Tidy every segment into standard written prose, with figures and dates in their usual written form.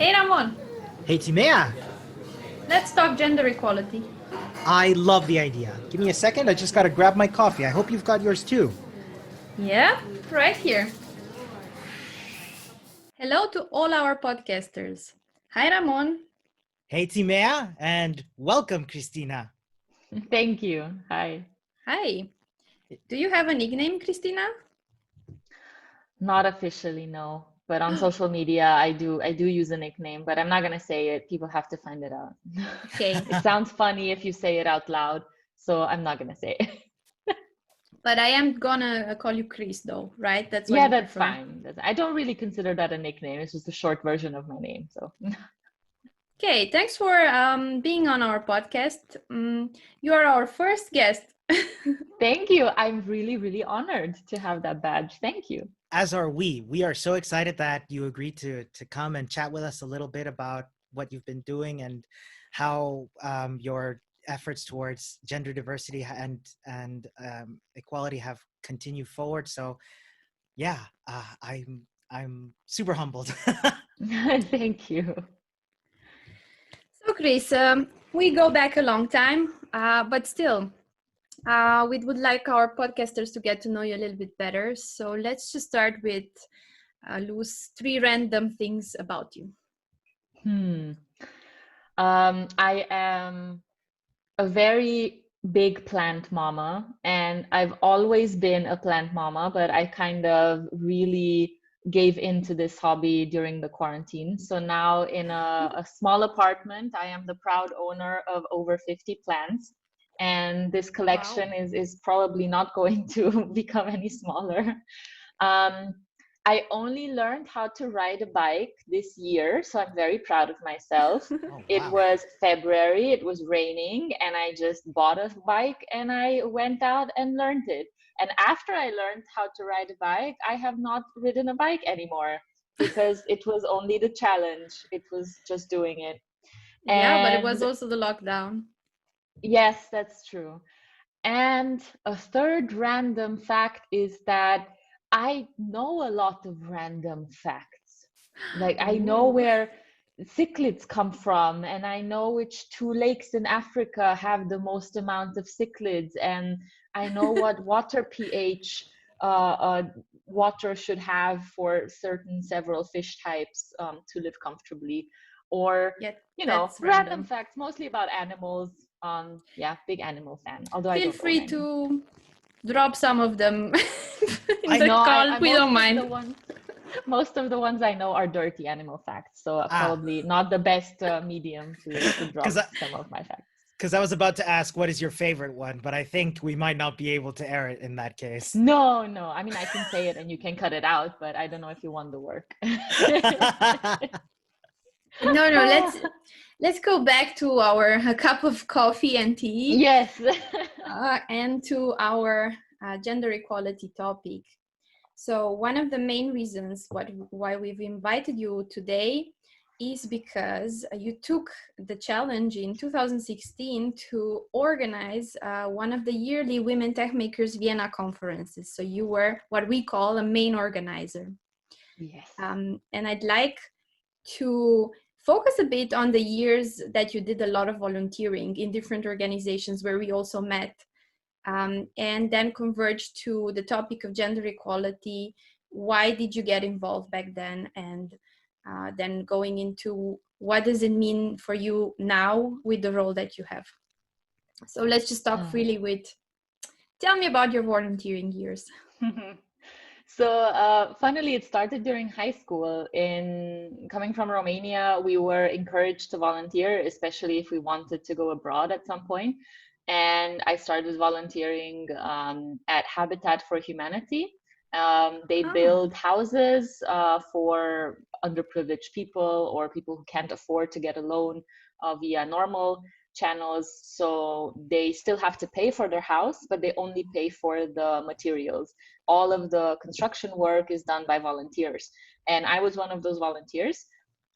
Hey Ramon, Hey Timea, let's talk gender equality. I love the idea. Give me a second, I just gotta grab my coffee. I hope you've got yours too. Yeah, right here. Hello to all our podcasters. Hi Ramon. Hey Timea, and welcome Krisztina. Thank you. Hi. Hi. Do you have a nickname, Krisztina? Not officially, no. But on social media, I do use a nickname, but I'm not gonna say it. People have to find it out. Okay, It sounds funny if you say it out loud, so I'm not gonna say it. but I am gonna call you Krisz though, right? That's what Yeah, you that's prefer. fine. I don't really consider that a nickname. It's just a short version of my name. So Okay, thanks for being on our podcast. You are our first guest. thank you. I'm really, really honored to have that badge. Thank you. As are we. We are so excited that you agreed to come and chat with us a little bit about what you've been doing and how your efforts towards gender diversity and equality have continued forward. So yeah, I'm super humbled. Thank you. So Krisz, we go back a long time, but still, we would like our podcasters to get to know you a little bit better. So let's just start with loose 3 random things about you. Hmm. I am a very big plant mama, and I've always been a plant mama, but I kind of really gave into this hobby during the quarantine. So now in a small apartment, I am the proud owner of over 50 plants. And this collection is probably not going to become any smaller. Um, I only learned how to ride a bike this year, so I'm very proud of myself. Oh It wow. was February, it was raining, and I just bought a bike and I went out and learned it. And after I learned how to ride a bike, I have not ridden a bike anymore because it was only the challenge. It was just doing it. Yeah, but it was And also the lockdown. yes, that's true. And a third random fact is that I know a lot of random facts. Like I know Ooh. where cichlids come from, and I know which 2 lakes in Africa have the most amount of cichlids, and I know what water pH water should have for certain several fish types to live comfortably. Or, Yeah, you know, that's random random. facts, mostly about animals. Yeah, big animal fan, although I Feel don't own free any. to drop some of them in I the No, call. I We don't mind. most of the ones I know are dirty animal facts, so ah probably not the best medium to because drop some of my facts. I was about to ask what is your favorite one, but I think we might not be able to air it in that case. No, no, I mean I can say it and you can cut it out, but I don't know if you want the work. No, let's go back to our a cup of coffee and tea Yes. and to our gender equality topic. So one of the main reasons why we've invited you today is because you took the challenge in 2016 to organize one of the yearly Women Tech Makers Vienna conferences. So you were what we call a main organizer. Yes. And I'd like to focus a bit on the years that you did a lot of volunteering in different organizations where we also met, and then converge to the topic of gender equality. Why did you get involved back then? And then going into what does it mean for you now with the role that you have. So let's just talk freely with, tell me about your volunteering years. So, funnily, it started during high school. In coming from Romania, we were encouraged to volunteer, especially if we wanted to go abroad at some point. And I started volunteering at Habitat for Humanity. They build houses for underprivileged people or people who can't afford to get a loan via normal channels. So they still have to pay for their house, but they only pay for the materials. All of the construction work is done by volunteers. And I was one of those volunteers.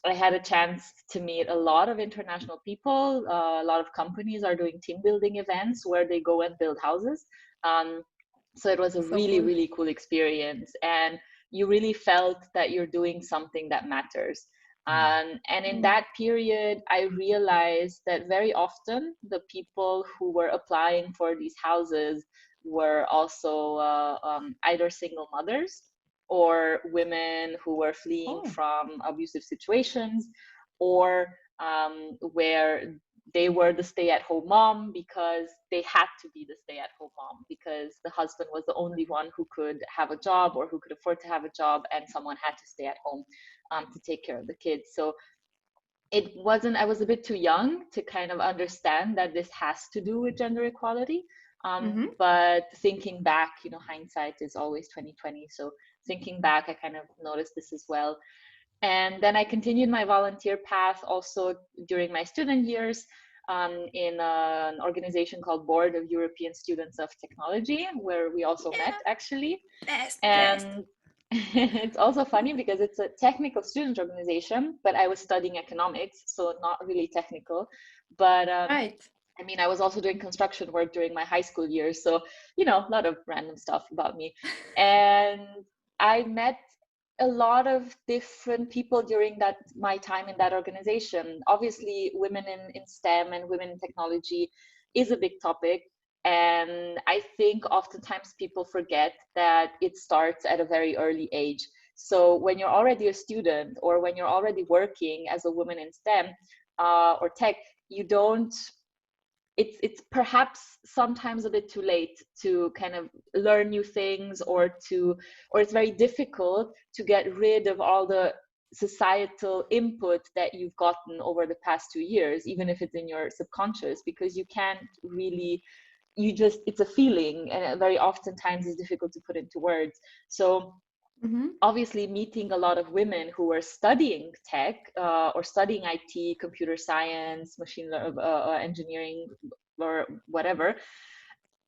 I had a chance to meet a lot of international people. A lot of companies are doing team building events where they go and build houses. So it was a really, cool. really cool experience. And you really felt that you're doing something that matters. And in that period, I realized that very often the people who were applying for these houses were also either single mothers or women who were fleeing from abusive situations, or where they were the stay-at-home mom because they had to be the stay-at-home mom because the husband was the only one who could have a job or who could afford to have a job, and someone had to stay at home to take care of the kids. So it wasn't, I was a bit too young to kind of understand that this has to do with gender equality. But thinking back, you know, hindsight is always 2020. So thinking back, I kind of noticed this as well. And then I continued my volunteer path also during my student years in an organization called Board of European Students of Technology, where we also met actually. And it's also funny because it's a technical student organization, but I was studying economics, so not really technical. But I mean, I was also doing construction work during my high school years, so, you know, a lot of random stuff about me. And I met a lot of different people during that my time in that organization. Obviously, women in STEM and women in technology is a big topic. And I think oftentimes people forget that it starts at a very early age. So when you're already a student or when you're already working as a woman in STEM or tech, you don't, it's perhaps sometimes a bit too late to kind of learn new things, or it's very difficult to get rid of all the societal input that you've gotten over the past 2 years, even if it's in your subconscious, because you can't really, it's a feeling, and very oftentimes it's difficult to put into words. So obviously meeting a lot of women who were studying tech or studying IT, computer science, machine engineering, or whatever,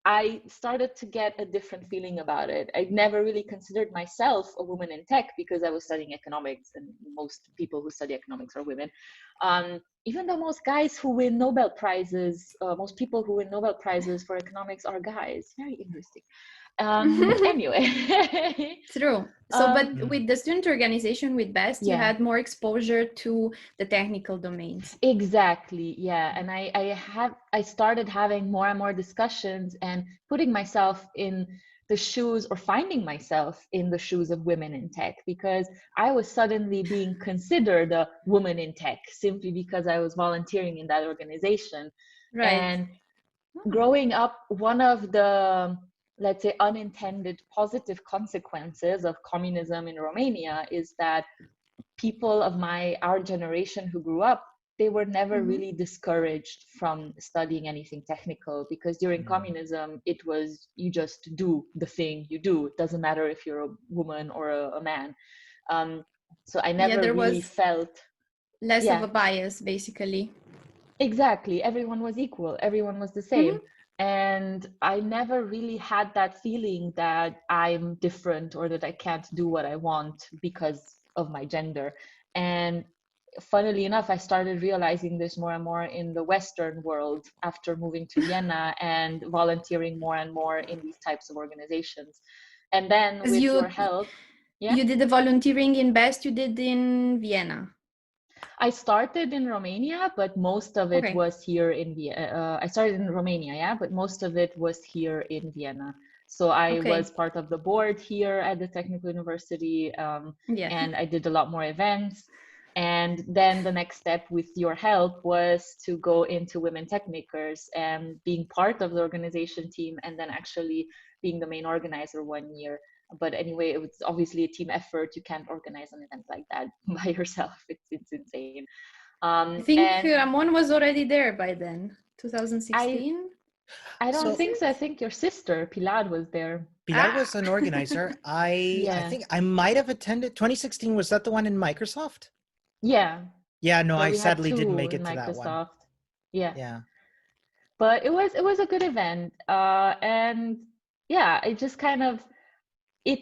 I started to get a different feeling about it. I never really considered myself a woman in tech because I was studying economics, and most people who study economics are women. Even though most guys who win Nobel Prizes, most people who win Nobel Prizes for economics are guys. Very interesting. Anyway. True. So, but with the student organization with BEST, you had more exposure to the technical domains. Exactly. Yeah. And I started having more and more discussions and putting myself in the shoes, or finding myself in the shoes of women in tech, because I was suddenly being considered a woman in tech simply because I was volunteering in that organization. Right. And growing up, one of the, let's say, unintended positive consequences of communism in Romania is that people of our generation who grew up, they were never really discouraged from studying anything technical, because during communism, it was, you just do the thing you do. It doesn't matter if you're a woman or a man. So I never really felt less of a bias, basically. Exactly. Everyone was equal. Everyone was the same. And I never really had that feeling that I'm different or that I can't do what I want because of my gender. And funnily enough, I started realizing this more and more in the Western world after moving to Vienna and volunteering more and more in these types of organizations. And then with your help, you did the volunteering in BEST, you did in Vienna. I started in Romania, but most of it was here in Vienna. I started in Romania, but most of it was here in Vienna. So I was part of the board here at the Technical University, and I did a lot more events. And then the next step with your help was to go into Women Tech Makers and being part of the organization team, and then actually being the main organizer 1 year. But anyway, it was obviously a team effort. You can't organize an event like that by yourself. It's insane. I think Ramon was already there by then, 2016. I don't think so. I think your sister Pilar was there. Pilar was an organizer. I think I might have attended 2016. Was that the one in Microsoft? Yeah. Yeah, no, I sadly didn't make it to Microsoft. that one. Yeah. But it was a good event. And yeah, it just kind of, it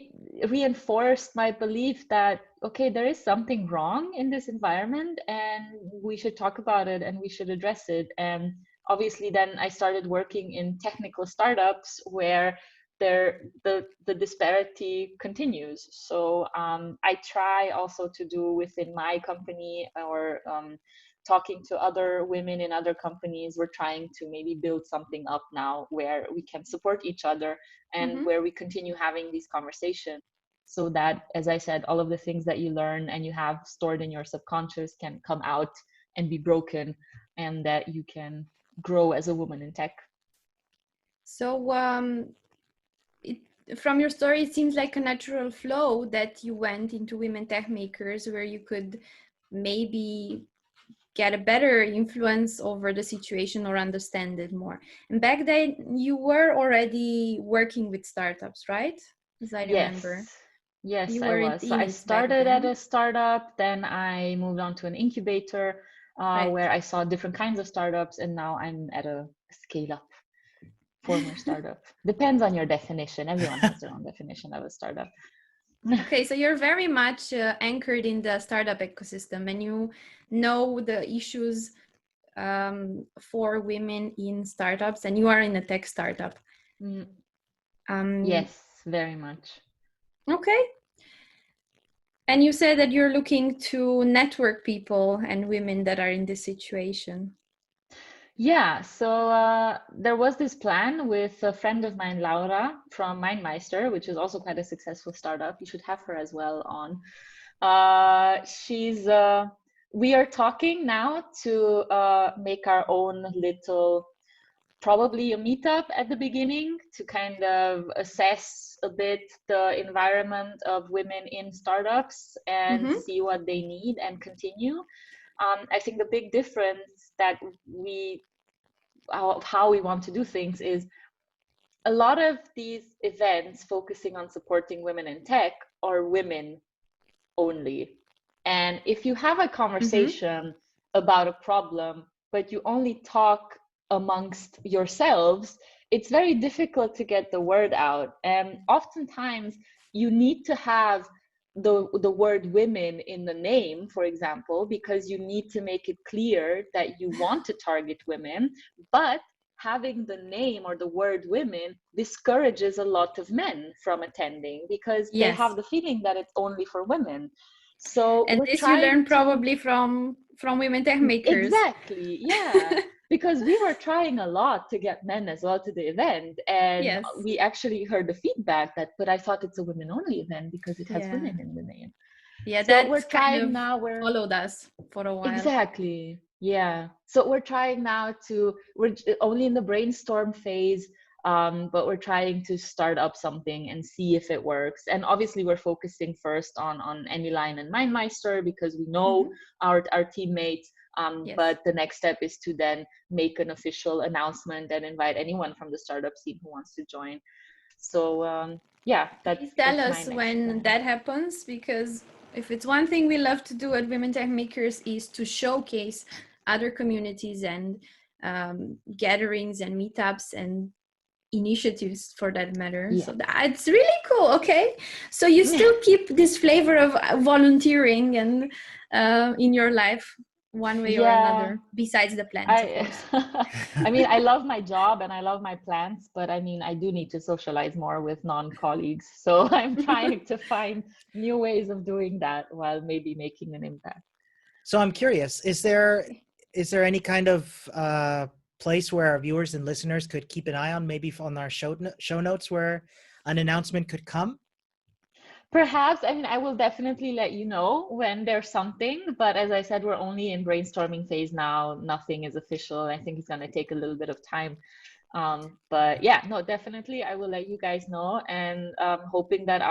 reinforced my belief that, okay, there is something wrong in this environment and we should talk about it and we should address it. And obviously then I started working in technical startups where the disparity continues. So I try also to do within my company, or talking to other women in other companies, we're trying to maybe build something up now where we can support each other, and where we continue having these conversations, so that, as I said, all of the things that you learn and you have stored in your subconscious can come out and be broken, and that you can grow as a woman in tech. So from your story, it seems like a natural flow that you went into Women Tech Makers, where you could maybe get a better influence over the situation or understand it more. And back then you were already working with startups, right? As I remember. Yes, you I were was. So I started at a startup, then I moved on to an incubator, where I saw different kinds of startups, and now I'm at a scale up former startup. Depends on your definition. Everyone has their own definition of a startup. Okay, so you're very much anchored in the startup ecosystem, and you know the issues for women in startups, and you are in a tech startup. Yes, very much. Okay. And you said that you're looking to network people and women that are in this situation. Yeah, so there was this plan with a friend of mine, Laura, from MindMeister, which is also quite a successful startup. You should have her as well on. We are talking now to make our own little, probably a meetup at the beginning, to kind of assess a bit the environment of women in startups and see what they need and continue. I think the big difference that how we want to do things is, a lot of these events focusing on supporting women in tech are women only. And if you have a conversation about a problem, but you only talk amongst yourselves, it's very difficult to get the word out. And oftentimes you need to have the word women in the name, for example, because you need to make it clear that you want to target women, but having the name or the word women discourages a lot of men from attending, because they have the feeling that it's only for women. So and this you learn probably from Women Tech Makers. Exactly, yeah. Because we were trying a lot to get men as well to the event, and we actually heard the feedback that, but I thought it's a women only event because it has women in the name. Yeah, so that we're trying now. We're followed us for a while. Exactly, yeah. So we're trying now we're only in the brainstorm phase, but we're trying to start up something and see if it works. And obviously we're focusing first on Anyline and MindMeister, because we know our teammates. But the next step is to then make an official announcement and invite anyone from the startup scene who wants to join. So yeah, please tell us when that happens, because if it's one thing we love to do at Women Tech Makers is to showcase other communities and gatherings and meetups and initiatives for that matter. So it's really cool. Okay, so you still keep this flavor of volunteering and in your life one way or another, besides the plants, of course. I mean, I love my job and I love my plants, but I mean, I do need to socialize more with non-colleagues. So I'm trying to find new ways of doing that while maybe making an impact. So I'm curious, is there any kind of place where our viewers and listeners could keep an eye on, maybe on our show notes, where an announcement could come? Perhaps. I mean, I will definitely let you know when there's something, but as I said, we're only in brainstorming phase now. Nothing is official. I think it's going to take a little bit of time. But yeah, no, definitely I will let you guys know, and hoping that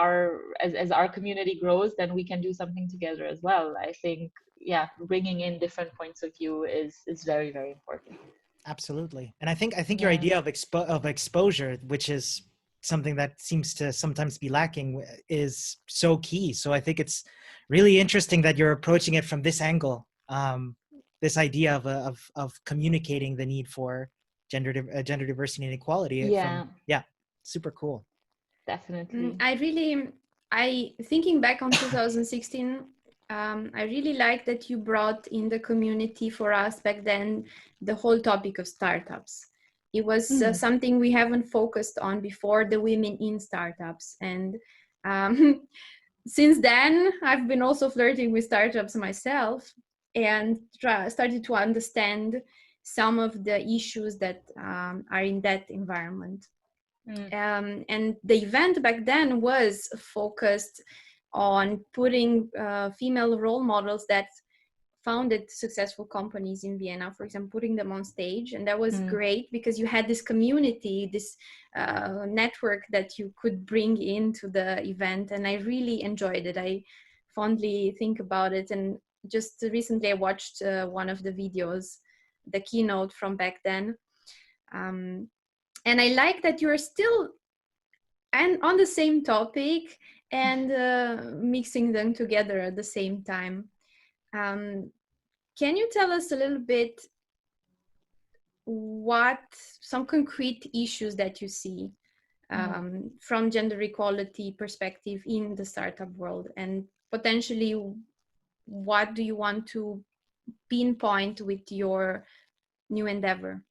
as our community grows, then we can do something together as well. I think, yeah, bringing in different points of view is very, very important. Absolutely. And I think your idea of exposure, which is something that seems to sometimes be lacking, is so key. So I think it's really interesting that you're approaching it from this angle, this idea of communicating the need for gender diversity and equality. Super cool. Definitely. Thinking back on 2016, I really like that you brought in the community for us back then the whole topic of startups. It was something we haven't focused on before, the women in startups. And since then, I've been also flirting with startups myself and started to understand some of the issues that are in that environment. And the event back then was focused on putting female role models that founded successful companies in Vienna, for example, putting them on stage. And that was great because you had this community, this network that you could bring into the event. And I really enjoyed it. I fondly think about it. And just recently I watched one of the videos, the keynote from back then. And I like that you're still and on the same topic and mixing them together at the same time. Can you tell us a little bit what some concrete issues that you see from gender equality perspective in the startup world, and potentially what do you want to pinpoint with your new endeavor?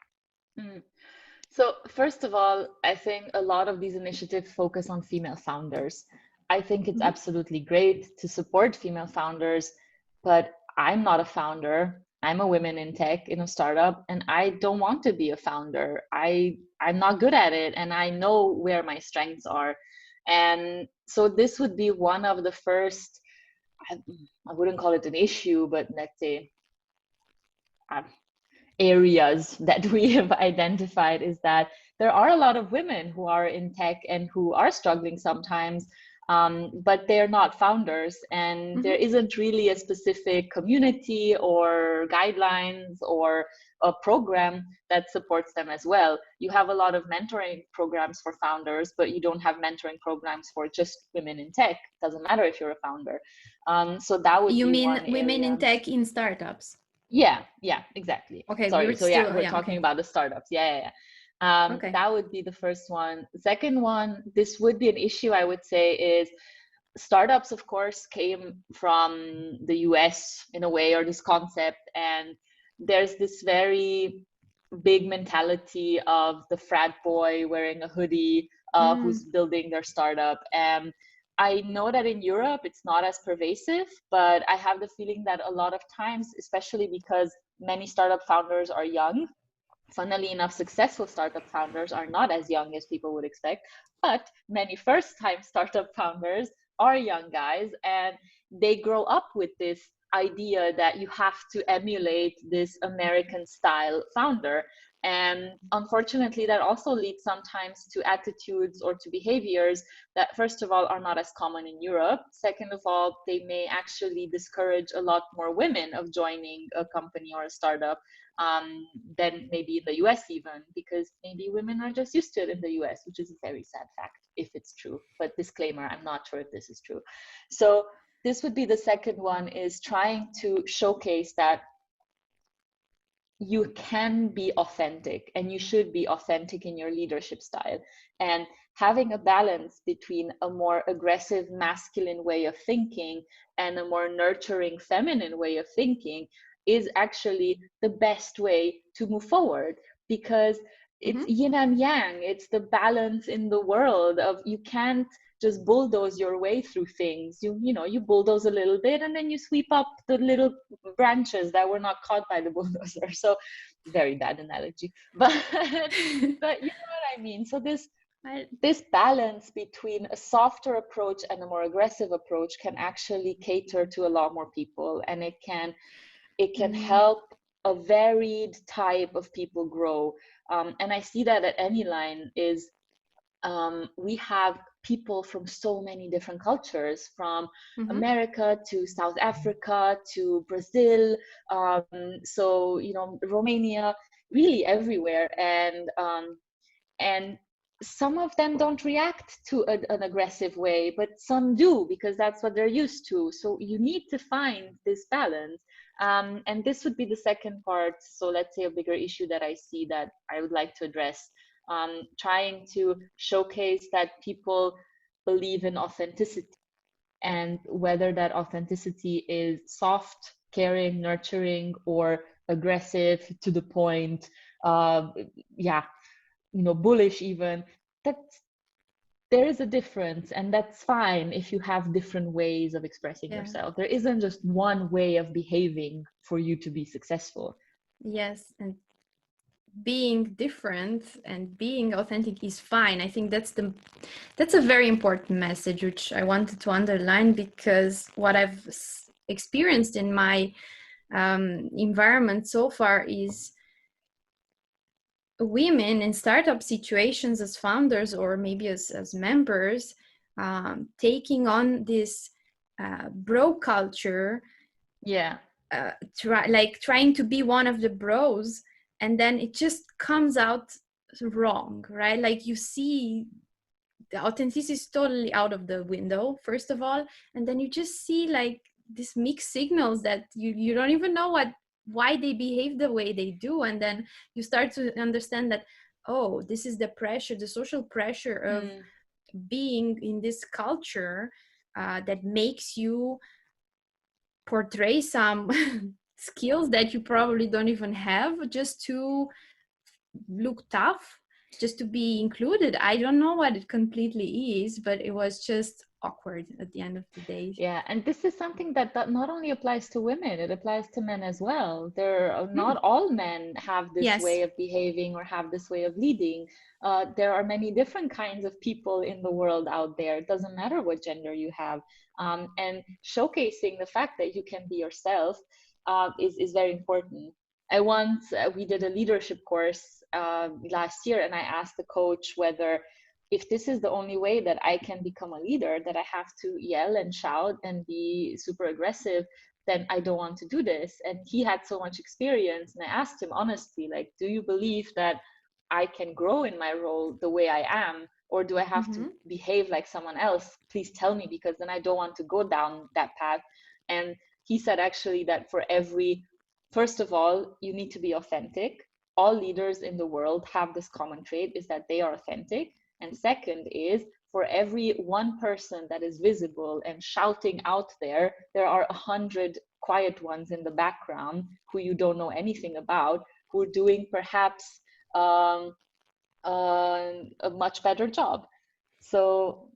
So first of all, I think a lot of these initiatives focus on female founders. I think it's absolutely great to support female founders, but I'm not a founder. I'm a woman in tech in a startup, and I don't want to be a founder. I'm not good at it, and I know where my strengths are. And so this would be one of the first, I wouldn't call it an issue, but let's say areas that we have identified, is that there are a lot of women who are in tech and who are struggling sometimes, but they're not founders, and there isn't really a specific community or guidelines or a program that supports them as well. You have a lot of mentoring programs for founders, but you don't have mentoring programs for just women in tech. Doesn't matter if you're a founder. So that would you be mean one women area. in tech in startups? Yeah, exactly. Okay, sorry. So yeah, we're talking okay. about the startups. Yeah. Okay. That would be the first one. The second one, this would be an issue, I would say, is startups, of course, came from the US in a way, or this concept, and there's this very big mentality of the frat boy wearing a hoodie who's building their startup. And I know that in Europe it's not as pervasive, but I have the feeling that a lot of times, especially because many startup founders are young, funnily enough, successful startup founders are not as young as people would expect, but many first-time startup founders are young guys, and they grow up with this idea that you have to emulate this American style founder. And unfortunately, that also leads sometimes to attitudes or to behaviors that, first of all, are not as common in Europe. Second of all, they may actually discourage a lot more women of joining a company or a startup than maybe in the US even, because maybe women are just used to it in the US, which is a very sad fact if it's true. But disclaimer, I'm not sure if this is true. So this would be the second one, is trying to showcase that you can be authentic, and you should be authentic in your leadership style, and having a balance between a more aggressive masculine way of thinking and a more nurturing feminine way of thinking is actually the best way to move forward, because it's yin and yang. It's the balance in the world of, you can't just bulldoze your way through things. You bulldoze a little bit and then you sweep up the little branches that were not caught by the bulldozer. So very bad analogy, but you know what I mean. So this balance between a softer approach and a more aggressive approach can actually cater to a lot more people, and it can help a varied type of people grow. And I see that at Anyline is we have people from so many different cultures, from America to South Africa to Brazil, so Romania, really everywhere, and some of them don't react to an aggressive way, but some do, because that's what they're used to. So you need to find this balance, and this would be the second part. So let's say a bigger issue that I see that I would like to address, trying to showcase that people believe in authenticity, and whether that authenticity is soft, caring, nurturing, or aggressive, to the point. bullish even, that's, there is a difference, and that's fine if you have different ways of expressing yourself. There isn't just one way of behaving for you to be successful. Yes, and being different and being authentic is fine. I think that's a very important message, which I wanted to underline, because what I've experienced in my environment so far is women in startup situations as founders or maybe as members taking on this bro culture, trying to be one of the bros, and then it just comes out wrong, right? Like, you see the authenticity is totally out of the window, first of all, and then you just see like these mixed signals that you don't even know why they behave the way they do, and then you start to understand that, oh, this is the pressure, the social pressure of being in this culture that makes you portray some skills that you probably don't even have, just to look tough, just to be included. I don't know what it completely is, but it was just awkward at the end of the day. Yeah, and this is something that not only applies to women, it applies to men as well. Not all men have this way of behaving or have this way of leading. There are many different kinds of people in the world out there. It doesn't matter what gender you have. And showcasing the fact that you can be yourself is very important. We did a leadership course last year, and I asked the coach whether, if this is the only way that I can become a leader, that I have to yell and shout and be super aggressive, then I don't want to do this. And he had so much experience, and I asked him honestly, like, do you believe that I can grow in my role the way I am, or do I have to behave like someone else? Please tell me, because then I don't want to go down that path. And he said actually that first of all, you need to be authentic. All leaders in the world have this common trait, is that they are authentic. And second is, for every one person that is visible and shouting out there are 100 quiet ones in the background who you don't know anything about, who are doing perhaps a much better job. So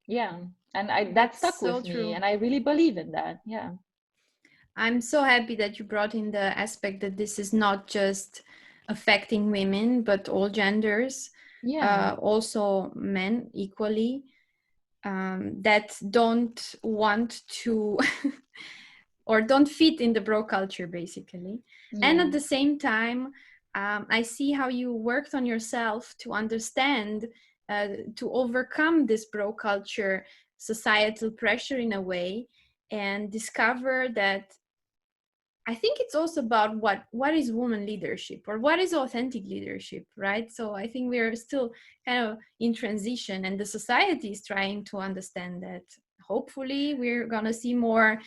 yeah, and that stuck with me, and I really believe in that. Yeah, I'm so happy that you brought in the aspect that this is not just affecting women, but all genders. Also men equally, that don't want to or don't fit in the bro culture, basically. And at the same time, I see how you worked on yourself to understand, to overcome this bro culture societal pressure in a way, and discover that I think it's also about what is woman leadership, or what is authentic leadership, right? So I think we're still kind of in transition, and the society is trying to understand that. Hopefully we're going to see more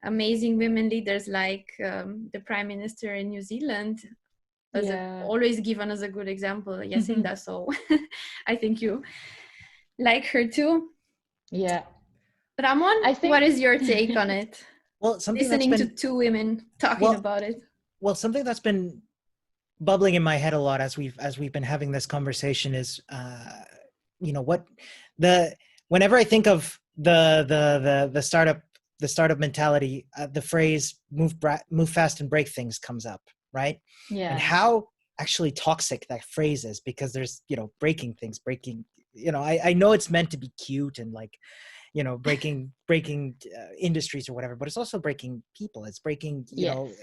amazing women leaders, like the Prime Minister in New Zealand has always given us a good example, Jacinda. So I think you like her too. Yeah. Ramon, what is your take on it? Well, listening to two women talking about it. Well, something that's been bubbling in my head a lot as we've been having this conversation is, whenever I think of the startup mentality, the phrase "move fast and break things" comes up, right? Yeah. And how actually toxic that phrase is, because there's breaking things, I know it's meant to be cute and like, breaking industries or whatever, but it's also breaking people. It's breaking,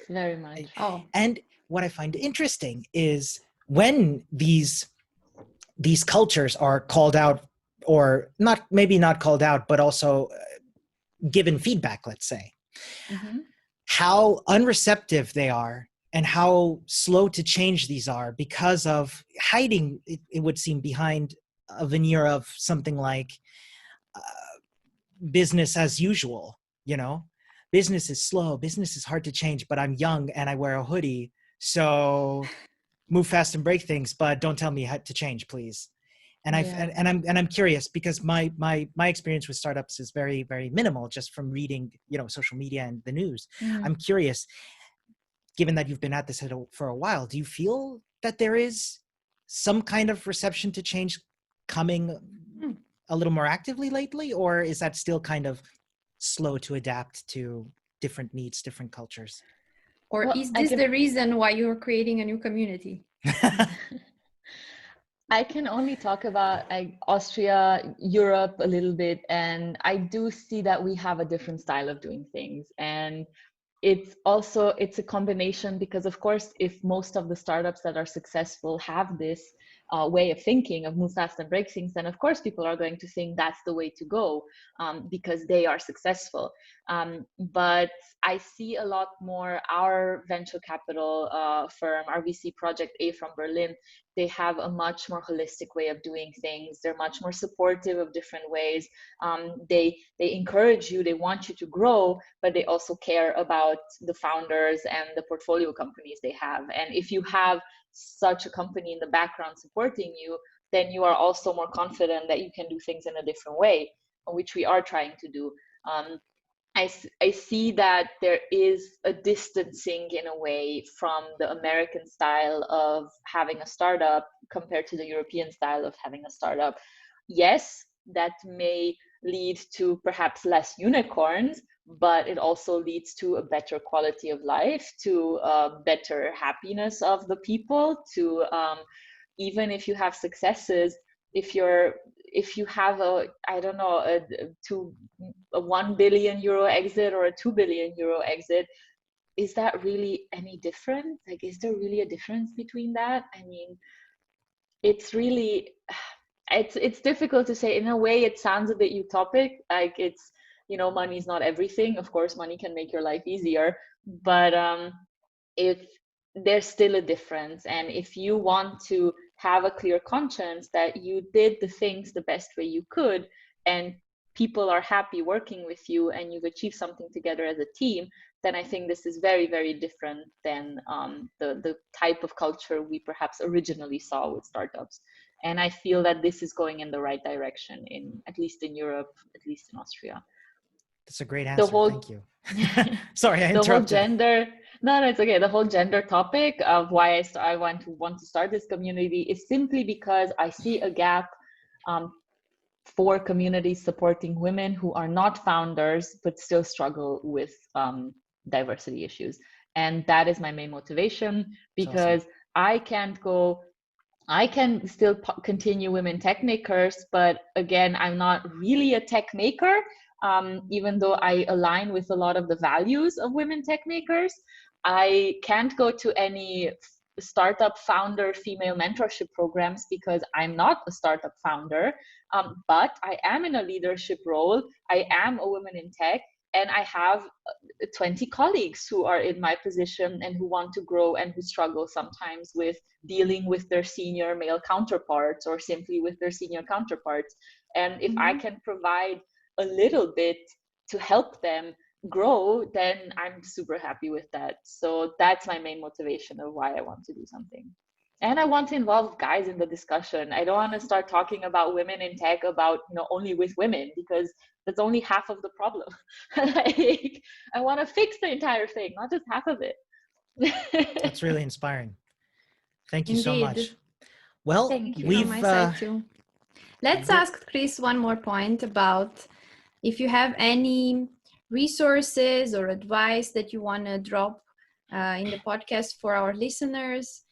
very much. And what I find interesting is when these cultures are called out, or maybe not called out, but also given feedback, let's say, how unreceptive they are and how slow to change these are, because of hiding, it would seem, behind a veneer of something like business as usual. Business is slow, business is hard to change, but I'm young and I wear a hoodie, so move fast and break things, but don't tell me how to change, please. And I'm curious, because my experience with startups is very, very minimal, just from reading social media and the news. I'm curious, given that you've been at this for a while, do you feel that there is some kind of reception to change coming a little more actively lately, or is that still kind of slow to adapt to different needs, different cultures? Or is this the reason why you're creating a new community? I can only talk about Austria, Europe a little bit, and I do see that we have a different style of doing things. And it's a combination, because of course, if most of the startups that are successful have this way of thinking of move fast and break things, then of course people are going to think that's the way to go, because they are successful. But I see a lot more our venture capital firm, our VC Project A from Berlin, they have a much more holistic way of doing things. They're much more supportive of different ways. They encourage you, they want you to grow, but they also care about the founders and the portfolio companies they have. And if you have such a company in the background supporting you, then you are also more confident that you can do things in a different way, which we are trying to do. I see that there is a distancing in a way from the American style of having a startup compared to the European style of having a startup. Yes, that may lead to perhaps less unicorns, but it also leads to a better quality of life, to better happiness of the people, to even if you have successes, if you have a 1 billion euro exit or a 2 billion euro exit, is that really any different? Like, is there really a difference between that? I mean, it's really, it's difficult to say. In a way, it sounds a bit utopic, like it's, money is not everything. Of course, money can make your life easier, but if there's still a difference, and if you want to have a clear conscience that you did the things the best way you could, and people are happy working with you, and you've achieved something together as a team, then I think this is very, very different than the type of culture we perhaps originally saw with startups. And I feel that this is going in the right direction, at least in Europe, at least in Austria. That's a great answer. Thank you. Sorry, I interrupted. The whole gender, no, it's okay. The whole gender topic of why I want to start this community is simply because I see a gap for communities supporting women who are not founders but still struggle with diversity issues. And that is my main motivation, because awesome. I can still continue Women Tech Makers, but again, I'm not really a tech maker, even though I align with a lot of the values of Women Tech Makers. I can't go to any startup founder female mentorship programs because I'm not a startup founder, but I am in a leadership role. I am a woman in tech, and I have 20 colleagues who are in my position and who want to grow and who struggle sometimes with dealing with their senior male counterparts or simply with their senior counterparts. And if I can provide a little bit to help them grow, then I'm super happy with that. So that's my main motivation of why I want to do something. And I want to involve guys in the discussion. I don't want to start talking about women in tech about, only with women, because that's only half of the problem. Like, I want to fix the entire thing, not just half of it. That's really inspiring. Thank you Indeed. so much. Well, thank you from my side too. Let's ask Krisz one more point about if you have any resources or advice that you want to drop in the podcast for our listeners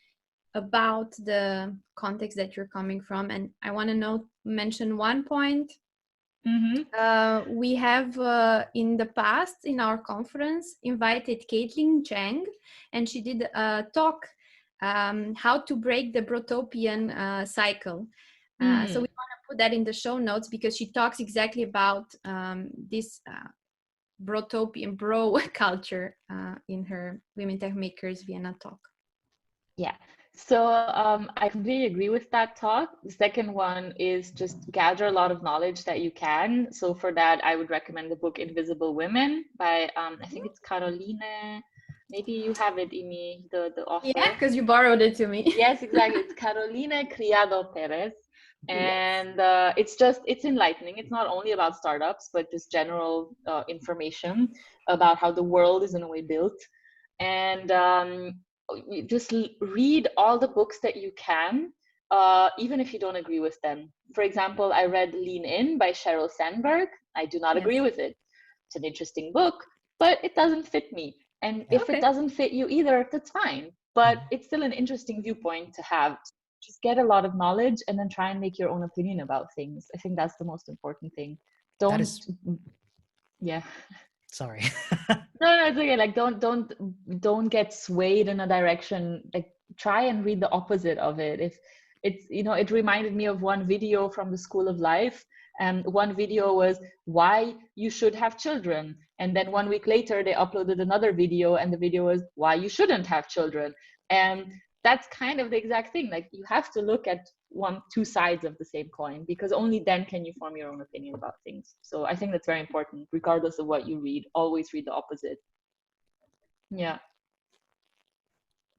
about the context that you're coming from. And I want to mention one point. We have in the past in our conference invited Kaitlyn Chang, and she did a talk how to break the brotopian cycle. So we want to put that in the show notes, because she talks exactly about this brotopian bro culture in her Women Tech Makers Vienna talk. Yeah. So I completely agree with that talk. The second one is just gather a lot of knowledge that you can. So for that, I would recommend the book Invisible Women by, I think it's Caroline. Maybe you have it, Imi, the author. Yeah, because you borrowed it to me. Yes, exactly. It's Caroline Criado Perez. And it's enlightening. It's not only about startups, but just general information about how the world is in a way built. And just read all the books that you can even if you don't agree with them. For example, I read Lean In by Sheryl Sandberg. I do not agree with it. It's an interesting book, but it doesn't fit me. And if it doesn't fit you either, that's fine. But it's still an interesting viewpoint to have. Just get a lot of knowledge and then try and make your own opinion about things. I think that's the most important thing. Sorry. No, it's okay. Like don't get swayed in a direction. Like try and read the opposite of it. If it's, it reminded me of one video from the School of Life. And one video was why you should have children. And then 1 week later, they uploaded another video, and the video was why you shouldn't have children. And that's kind of the exact thing. Like you have to look at two sides of the same coin, because only then can you form your own opinion about things. So I think that's very important, regardless of what you read. Always read the opposite. Yeah.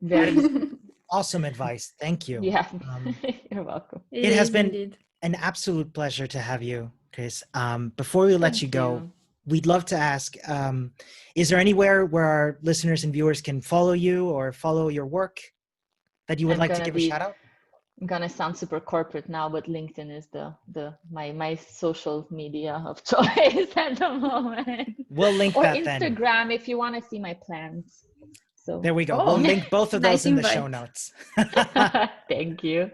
Very awesome advice. Thank you. Yeah. You're welcome. It has been an absolute pleasure to have you, Krisz. Before we let you go, we'd love to ask, is there anywhere where our listeners and viewers can follow you or follow your work that you would like to give a shout out? I'm gonna sound super corporate now, but LinkedIn is my social media of choice at the moment. We'll link that Instagram, then. Or Instagram if you want to see my plans. So there we go. We'll link both of those in the show notes. Thank you.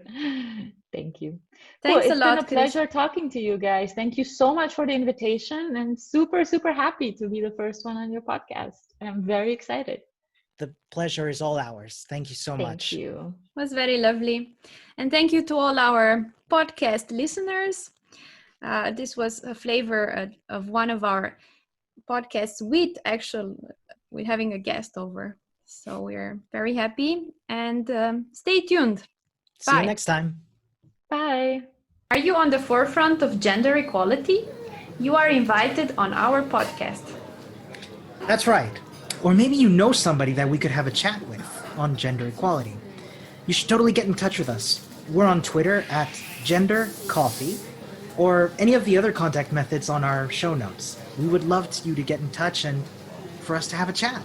Thank you. Thanks a lot. It's been a pleasure talking to you guys. Thank you so much for the invitation, and super, super happy to be the first one on your podcast. I'm very excited. The pleasure is all ours. Thank you so much. Thank you. It was very lovely. And thank you to all our podcast listeners. This was a flavor of one of our podcasts with having a guest over. So we're very happy, and stay tuned. See you next time. Bye. Are you on the forefront of gender equality? You are invited on our podcast. That's right. Or maybe you know somebody that we could have a chat with on gender equality. You should totally get in touch with us. We're on Twitter at gendercoffee, or any of the other contact methods on our show notes. We would love you to get in touch and for us to have a chat.